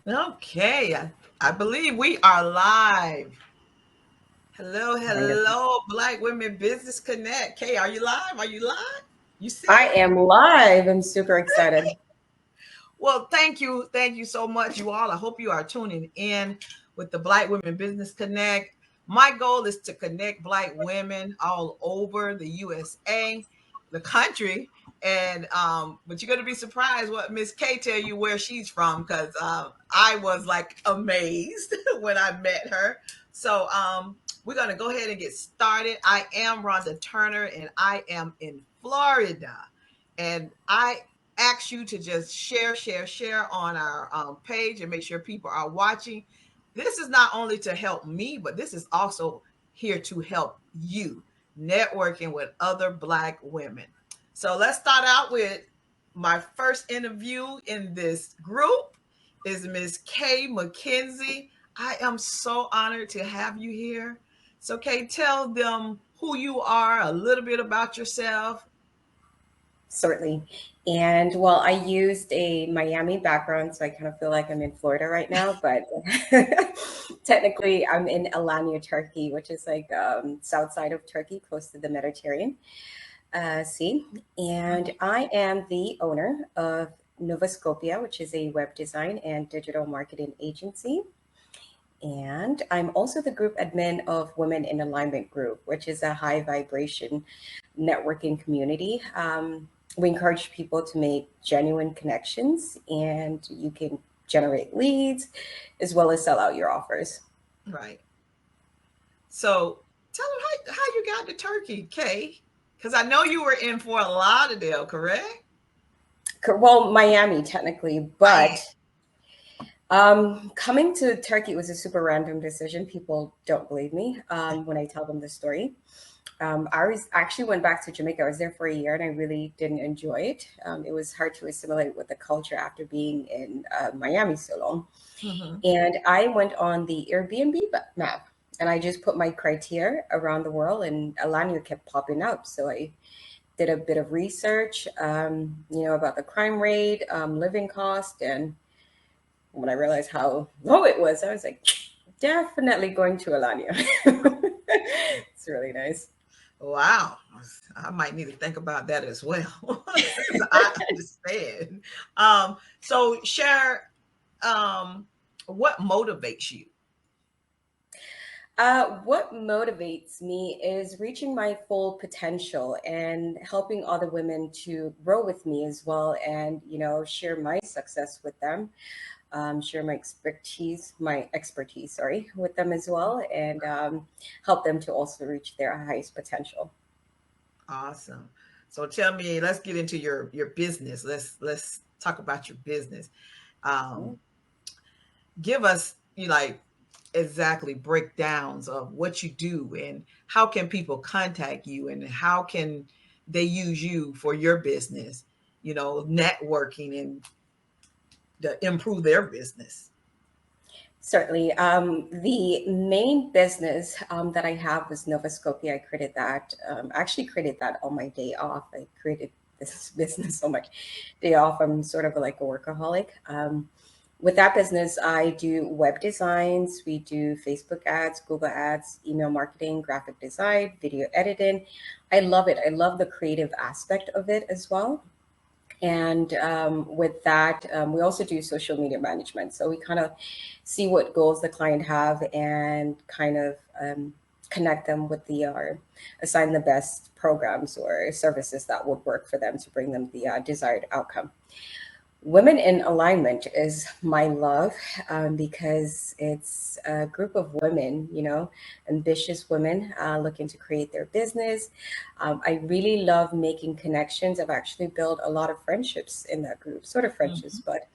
Okay, I believe we are live. Hello, Wonderful. hello, Black Women Business Connect. Kay, are you live? Are you live? You see I it? am live. I'm super excited. Well, thank you so much, you all. I hope you are tuning in with the Black Women Business Connect. My goal is to connect Black women all over the USA, the country, and but you're gonna be surprised what Miss K tell you where she's from because I was like amazed when I met her. So we're gonna go ahead and get started. I am Rhonda Turner, and I am in Florida, and I ask you to just share on our page and make sure people are watching. This is not only to help me, but this is also here to help you networking with other Black women. So let's start out with my first interview in this group is Miss Kay McKenzie. I am so honored to have you here. So Kay, tell them who you are, a little bit about yourself. Certainly. And well, I used a Miami background, so I kind of feel like I'm in Florida right now, but technically I'm in Alanya, Turkey, which is like south side of Turkey, close to the Mediterranean Sea. And I am the owner of Novoscopia, which is a web design and digital marketing agency. And I'm also the group admin of Women in Alignment Group, which is a high vibration networking community. We encourage people to make genuine connections and you can generate leads as well as sell out your offers. Right. So tell them how you got to Turkey, Kay. Because I know you were in Fort Lauderdale, correct? Well, Miami technically, Miami. but coming to Turkey was a super random decision. People don't believe me when I tell them the story. I was actually went back to Jamaica. I was there for a year and I really didn't enjoy it. It was hard to assimilate with the culture after being in Miami so long. Mm-hmm. And I went on the Airbnb map and I just put my criteria around the world and Alanya kept popping up. So I did a bit of research, about the crime rate, living cost. And when I realized how low it was, I was like, definitely going to Alanya. It's really nice. Wow. I might need to think about that as well. I understand. So share what motivates you. What motivates me is reaching my full potential and helping other women to grow with me as well, and share my success with them, share my expertise, sorry, with them as well, and help them to also reach their highest potential. Awesome. So tell me, let's get into your business. Let's talk about your business. Um, give us you like exactly breakdowns of what you do and how can people contact you and how can they use you for your business, networking and to improve their business. Certainly. The main business that I have was Novoscopia. I created that. Actually created that on my day off. I created this business on my day off. I'm sort of like a workaholic. With that business, I do web designs. We do Facebook ads, Google ads, email marketing, graphic design, video editing. I love it. I love the creative aspect of it as well. And with that, we also do social media management. So we kind of see what goals the client have and kind of connect them with assign the best programs or services that would work for them to bring them the desired outcome. Women in Alignment is my love because it's a group of women, ambitious women looking to create their business. I really love making connections. I've actually built a lot of friendships in that group, sort of friendships, Mhm. but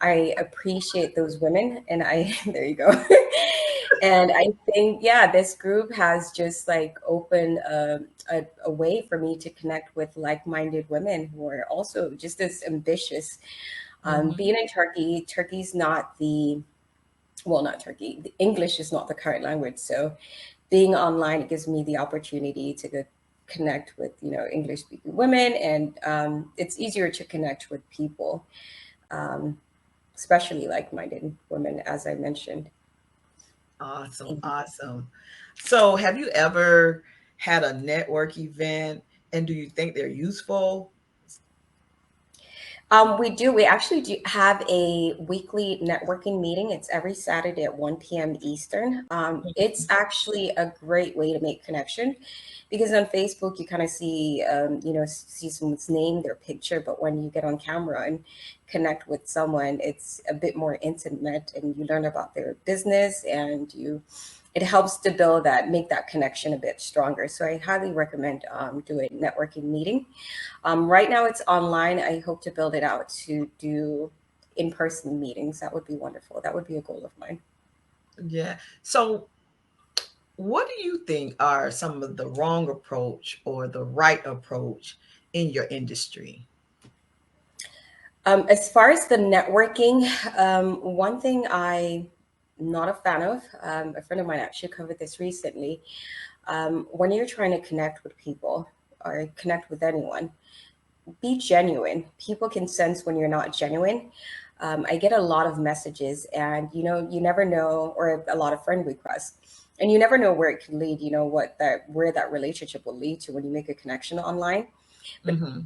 I appreciate those women. And there you go. And I think, yeah, this group has just like opened a way for me to connect with like minded women who are also just as ambitious. Mhm. Being in Turkey, Turkey's not not Turkey, the English is not the current language. So being online, it gives me the opportunity to connect with, English speaking women, and it's easier to connect with people. Um, especially like-minded women, as I mentioned. Awesome. Awesome. So, have you ever had a network event and do you think they're useful? We do. We actually do have a weekly networking meeting. It's every Saturday at 1 p.m. Eastern. It's actually a great way to make connection because on Facebook you kind of see, see someone's name, their picture, but when you get on camera and connect with someone, it's a bit more intimate, and you learn about their business, and it helps to build that, make that connection a bit stronger. So I highly recommend doing a networking meeting. Right now it's online. I hope to build it out to do in-person meetings. That would be wonderful. That would be a goal of mine. Yeah. So, what do you think are some of the wrong approach or the right approach in your industry? As far as the networking, one thing I'm not a fan of, a friend of mine actually covered this recently. When you're trying to connect with people or connect with anyone, be genuine. People can sense when you're not genuine. I get a lot of messages, and you never know, or a lot of friend requests, and you never know where it could lead. You know what that where that relationship will lead to when you make a connection online. But Hmm.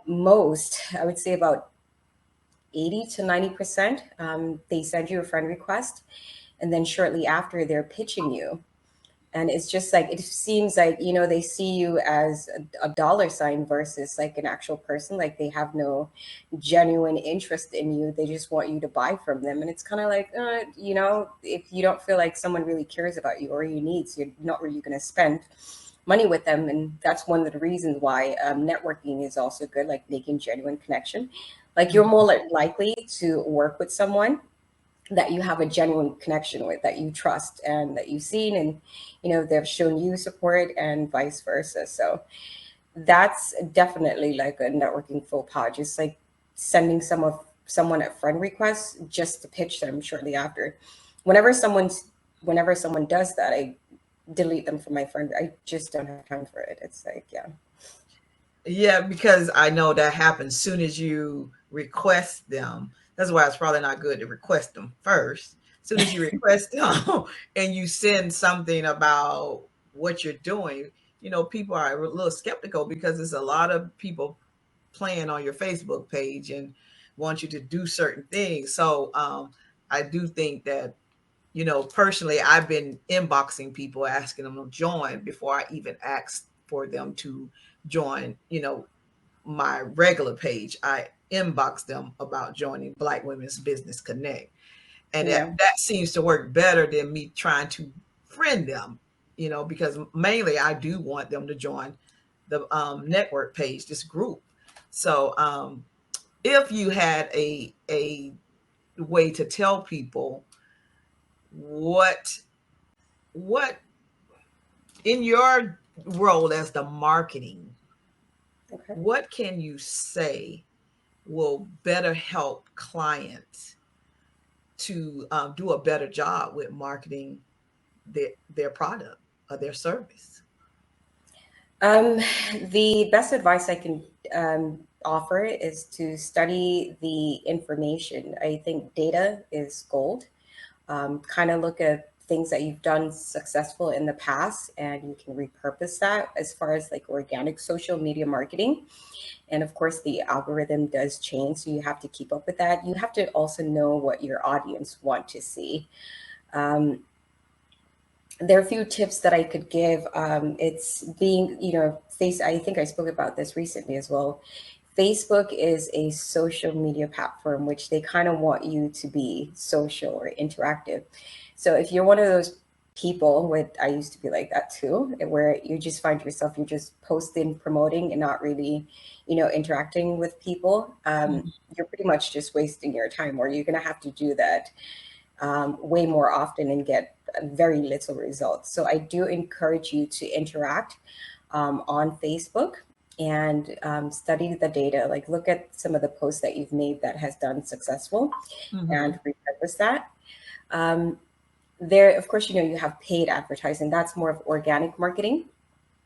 most, I would say about 80 to 90%, they send you a friend request, and then shortly after they're pitching you, and it's just like it seems like they see you as a dollar sign versus like an actual person. Like they have no genuine interest in you, they just want you to buy from them. And it's kind of like, if you don't feel like someone really cares about you or your needs, you're not really going to spend money with them. And that's one of the reasons why networking is also good, like making genuine connection. Like you're more likely to work with someone that you have a genuine connection with, that you trust and that you've seen, and they've shown you support, and vice versa. So that's definitely like a networking faux pas, just like sending someone a friend request just to pitch them shortly after. Whenever someone does that, I delete them from my friend. I just don't have time for it. It's like, yeah. Yeah, because I know that happens soon as you request them. That's why it's probably not good to request them first. Soon as you request them and you send something about what you're doing, people are a little skeptical because there's a lot of people playing on your Facebook page and want you to do certain things. So I do think that, personally, I've been inboxing people asking them to join before I even asked for them to join, my regular page. I inbox them about joining Black Women's Business Connect. And Yeah. that seems to work better than me trying to friend them, because mainly I do want them to join the network page, this group. So if you had a way to tell people what what in your role as the marketing, Okay. what can you say will better help clients to do a better job with marketing their product or their service? Um, the best advice I can offer is to study the information. I think data is gold. Kind of look at things that you've done successful in the past, and you can repurpose that as far as like organic social media marketing. And of course, the algorithm does change, so you have to keep up with that. You have to also know what your audience want to see. Um, there are a few tips that I could give. It's being, I think I spoke about this recently as well. Facebook is a social media platform, which they kind of want you to be social or interactive. So if you're one of those people, I used to be like that too, where you just find yourself, you're just posting, promoting, and not really, interacting with people. You're pretty much just wasting your time, or you're going to have to do that way more often and get very little results. So I do encourage you to interact on Facebook and study the data. Like look at some of the posts that you've made that has done successful Mm-hmm. and repurpose that. Um, there, of course, you have paid advertising. That's more of organic marketing.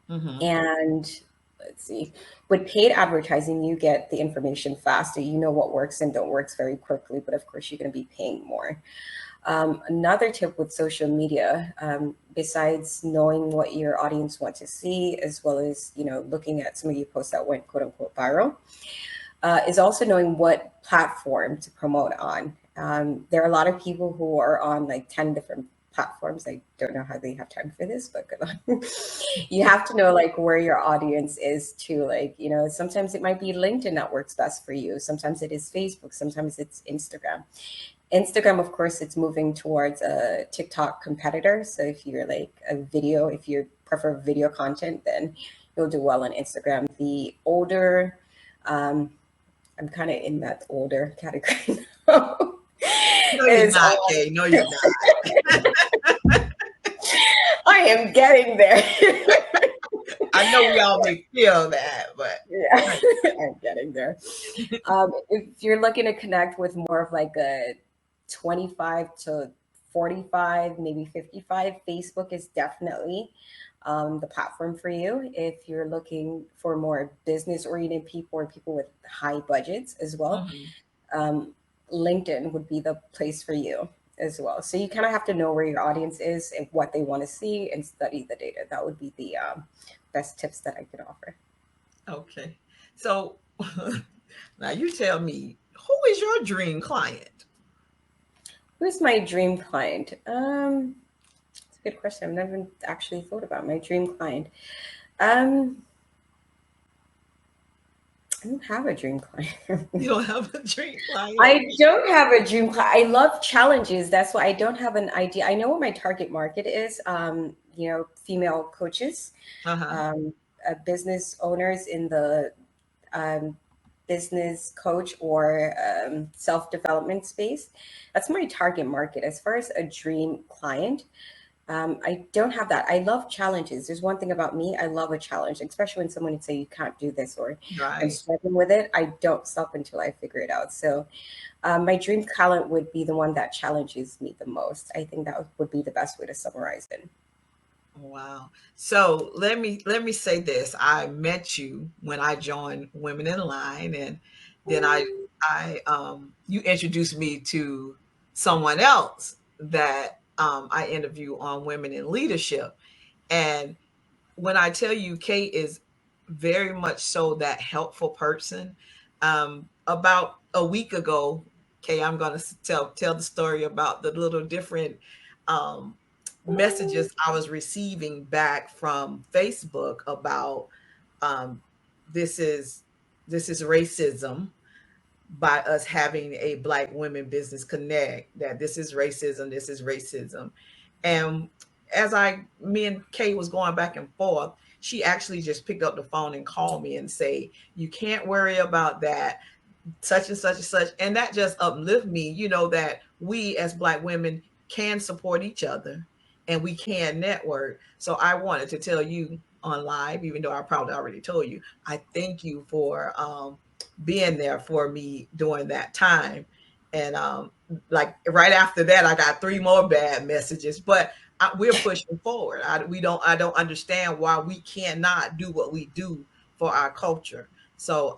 Mm-hmm. And let's see. With paid advertising, you get the information faster. You know what works and don't works very quickly, but of course, you're going to be paying more. Another tip with social media, besides knowing what your audience wants to see, as well as looking at some of your posts that went quote unquote viral, is also knowing what platform to promote on. There are a lot of people who are on like 10 different platforms. I don't know how they have time for this, but good luck. You have to know like where your audience is too. Like, sometimes it might be LinkedIn that works best for you. Sometimes it is Facebook. Sometimes it's Instagram. Instagram, of course, it's moving towards a TikTok competitor. So if you're like if you prefer video content, then you'll do well on Instagram. The older, I'm kind of in that older category now. No, you're is not, Kay. No, you're not. I am getting there. I know we all may feel that, but Yeah, I'm getting there. If you're looking to connect with more of like a 25 to 45, maybe 55, Facebook is definitely the platform for you. If you're looking for more business oriented people or people with high budgets as well, mhm. um, LinkedIn would be the place for you as well. So you kind of have to know where your audience is and what they want to see and study the data. That would be the best tips that I could offer. Okay. So now you tell me, who is your dream client? Who's my dream client? It's a good question. I've never actually thought about my dream client. Um, I don't have a dream client. You don't have a dream client? I don't have a dream client. I love challenges. That's why I don't have an idea. I know what my target market is. Female coaches, Uh-huh. um, business owners in the um, business coach or self development space. That's my target market. As far as a dream client, I don't have that. I love challenges. There's one thing about me, I love a challenge, especially when someone would say you can't do this or I'm Right. struggling with it. I don't stop until I figure it out. So my dream client would be the one that challenges me the most. I think that would be the best way to summarize it. Wow. So let me say this. I met you when I joined Women in Line, and then I you introduced me to someone else that I interview on women in leadership. And when I tell you Kate is very much so that helpful person, about a week ago, Kay, I'm gonna tell the story about the little different um messages I was receiving back from Facebook about um, this is this is racism by us having a Black Women Business Connect. That this is racism, this is racism, and as me and Kay was going back and forth, she actually just picked up the phone and called me and say, "You can't worry about that, such and such and such," and that just uplift me. That we as Black women can support each other and we can network. So I wanted to tell you on live, even though I probably already told you, I thank you for being there for me during that time. And like right after that, I got three more bad messages, but we're pushing forward. I don't understand why we cannot do what we do for our culture. So